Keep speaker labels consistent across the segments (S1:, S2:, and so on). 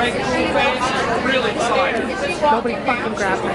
S1: Frank Cool Face is really excited.
S2: Nobody fucking grabbed her.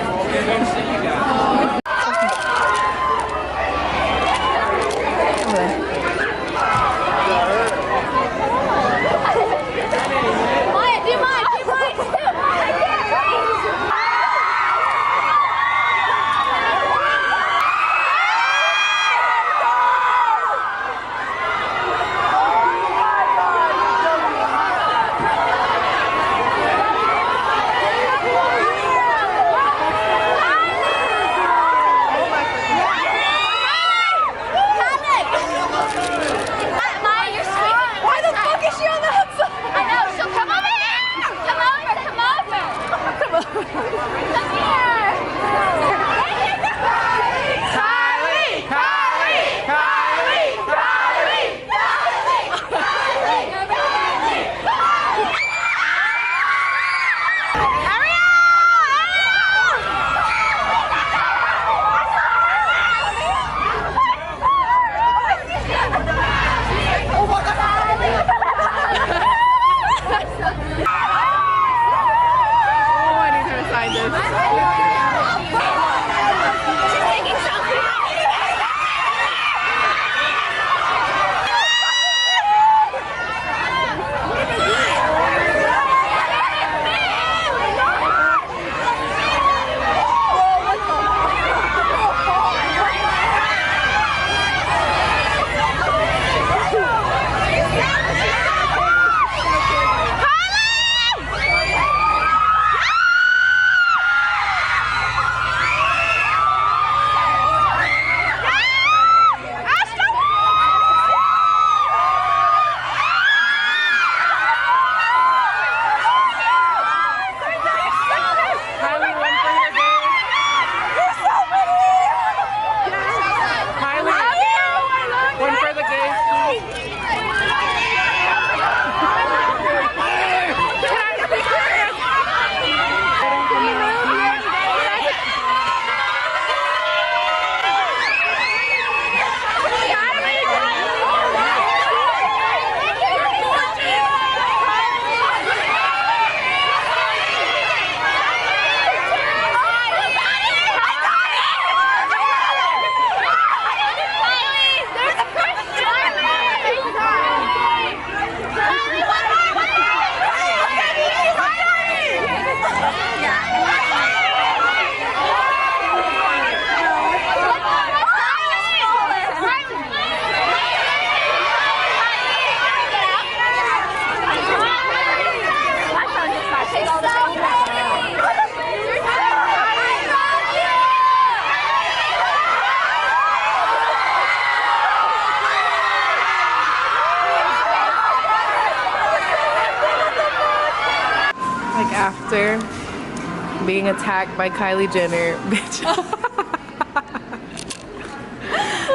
S2: After being attacked by Kylie Jenner, bitch.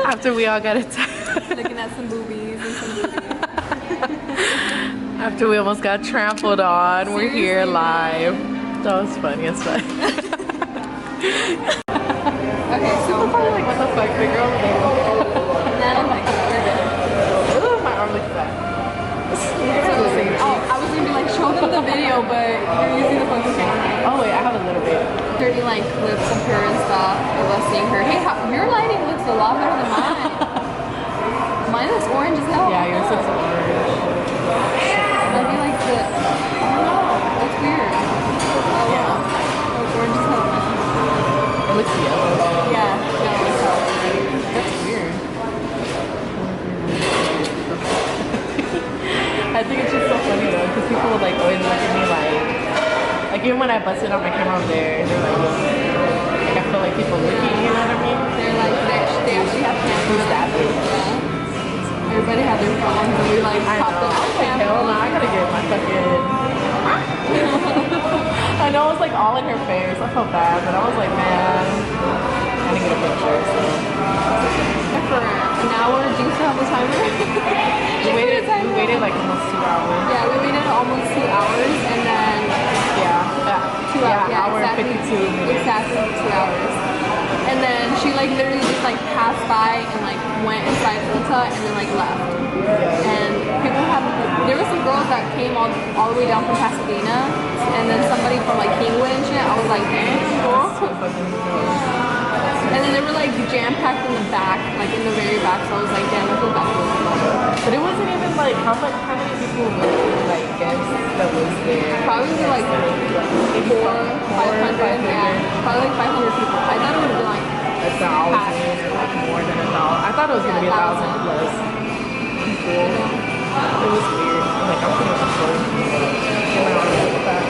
S2: After we all got attacked.
S3: Looking at some boobies and some boobies.
S2: After we almost got trampled on, seriously? We're here live. That was funny as fuck.
S3: Okay, so
S2: probably like, what the fuck, the girl over there.
S3: Then I'm like,
S2: ooh, my arm looks bad.
S3: I was gonna be like, show them the video, but you're using the phone camera.
S2: Oh wait, I have a little bit.
S3: Dirty like clips of her and stuff of us seeing her. Hey, your lighting looks a lot better than mine. Mine looks orange as hell.
S2: Yeah, yours looks orange.
S3: I feel like the, I don't know, that's weird. Oh yeah. Oh, orange as hell.
S2: It looks yellow.
S3: Yeah, yellow as hell.
S2: That's weird. I think it's just so funny though, because people would like always look at me like even when I busted out my camera over there, they're like I feel like people looking, you know what I mean?
S3: They're like, they actually have cameras.
S2: Who's that?
S3: Yeah. Everybody had their phones and we like popped them out.
S2: Like, hell no, I gotta get my fucking I know it was like all in her face, I felt bad, but I was like, man, I didn't get a picture, so.
S3: For an hour, do you still have the timer?
S2: we waited like almost 2 hours.
S3: Yeah, we waited almost 2 hours and then
S2: hour
S3: exactly,
S2: 52 minutes.
S3: Exactly 2 hours. And then she like literally just like passed by and like went inside Ulta and then like left. And people have, there were some girls that came all the way down from Pasadena probably like 400, 500, yeah. Probably like 500 people. I thought it would have been like
S2: 1,000 or like more than 1,000. I thought it was gonna be 1,000 plus. Cool. It was weird. I'm like, I'm gonna record. Get my arm with that.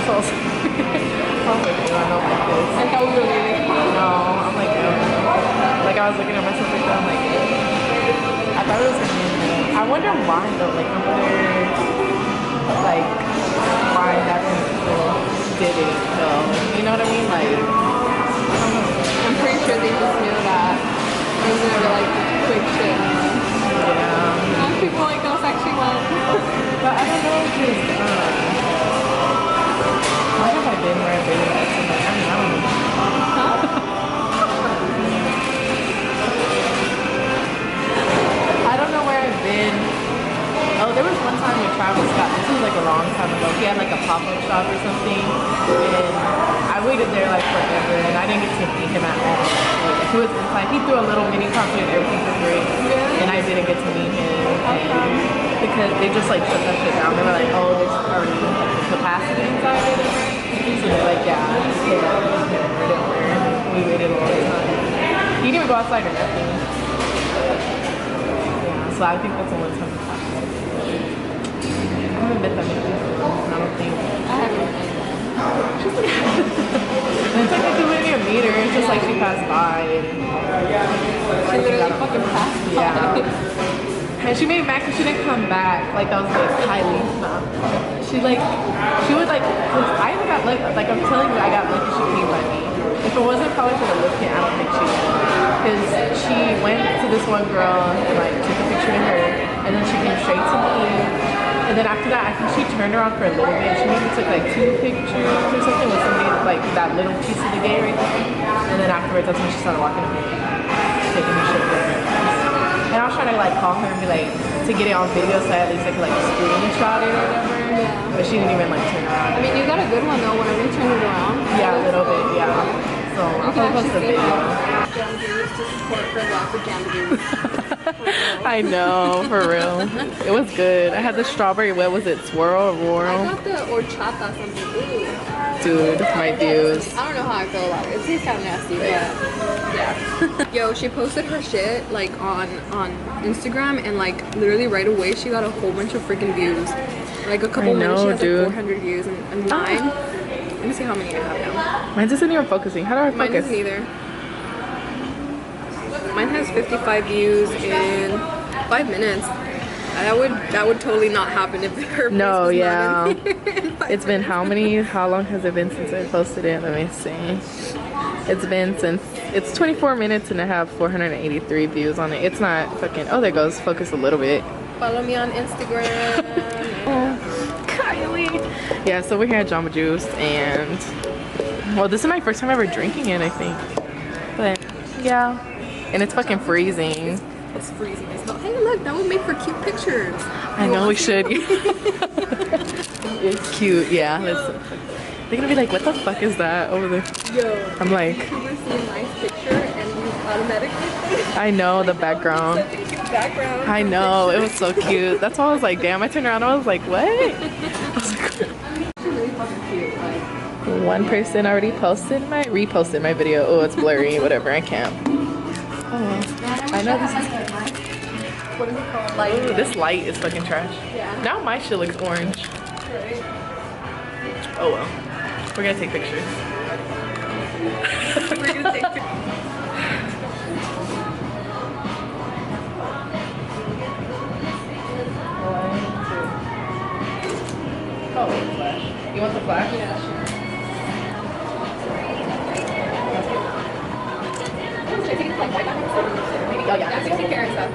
S2: So I was like, I don't like this.
S3: I thought we were leaving.
S2: No, I'm like, like I was looking at myself like that. I'm like, I thought it was gonna be. I wonder why though. Like, I wonder, like, why that people did it though. You know what I mean? Like, I don't know.
S3: I'm pretty sure they just knew that it was gonna be like quick shit.
S2: Yeah.
S3: Most people like us actually went.
S2: But I don't know, because why have I been where I've been? I mean, I don't know. I don't know where I've been. Oh, there was one time when Travis got, this was like a long time ago, he had like a pop-up shop or something, and I waited there like forever, and I didn't get to meet him at all. Like, he was inside, he threw a little mini concert and everything for free, and I didn't get to meet him, and because they just like shut that shit down. They were like, oh, there's already like the capacity inside it. So they're like, yeah, just pay that. We waited a long time. He didn't even go outside or nothing. Yeah, so I think that's the one time. I haven't been that many people. I don't think.
S3: I haven't.
S2: It's like I couldn't even meet her. It's just like she passed by. And,
S3: She literally fucking passed by.
S2: Yeah. And she made mac and she didn't come back. Like that was like Kylie. Nah. She would like, cause I even got like I'm telling you, I got lucky she came by me. If it wasn't probably for the lip kit, I don't think she would. Cause she went to this one girl and like took a picture of her, and then she came straight to me. And then after that, I think she turned around for a little bit. She maybe took like 2 pictures or something with somebody, like that little piece of the gay right there. And then afterwards, that's when she started walking away, taking her shit with her. And I was trying to like call her and be like, to get it on video so at least I could like screenshot it or whatever.
S3: Yeah.
S2: But she didn't even like turn around.
S3: I mean, you got a good one though whenever you turn it around.
S2: Yeah, a little bit, yeah. So I'll post the video.
S3: To support for lots of jam juice.
S2: I know, for real. It was good. I had the strawberry, what was it, swirl or
S3: I
S2: whirl?
S3: got the horchata something. Ooh.
S2: Dude, my views.
S3: I don't know how I feel about it. It tastes kind of nasty, but yeah. Yo, she posted her shit like on Instagram, and like literally right away she got a whole bunch of freaking views. Like a couple minutes she has like 400 views, and mine. Let me see how many I have now.
S2: Mine isn't even focusing. How do I focus?
S3: Mine isn't either. Mine has 55 views in 5 minutes. That would totally not happen if her
S2: No,
S3: was
S2: yeah.
S3: not in
S2: It's been how long has it been since I posted it? Let me see. It's been since, it's 24 minutes and I have 483 views on it. It's not fucking, oh there goes, focus a little bit.
S3: Follow me on Instagram.
S2: Oh, Kylie. Yeah, so we're here at Jamba Juice, and well, this is my first time ever drinking it, I think. But yeah, and it's fucking freezing.
S3: It's freezing. It's not. Hey, look, that would make for cute pictures.
S2: I know we should. It's cute, yeah. They're gonna be like, what the fuck is that over there?
S3: Yo.
S2: I'm like,
S3: You ever see a nice picture and you automatically think
S2: I know the background.
S3: such a cute background.
S2: I know, it was so cute. That's why I was like, damn. I turned around, I was like, what? I was like,
S3: It's really fucking cute. Like,
S2: one person already reposted my video. Oh, it's blurry. Whatever, I can't. Oh, I know this is.
S3: what is it called? Like,
S2: Ooh, this light is fucking trash.
S3: Yeah.
S2: Now my shit looks orange.
S3: right?
S2: Oh well. We're gonna take pictures.
S3: We're gonna take pictures.
S2: Oh, wait, flash. You want the flash?
S3: Yeah, sure. I think it's like right back in the maybe.
S2: Oh, yeah.
S3: Yeah, 60 carats stuff.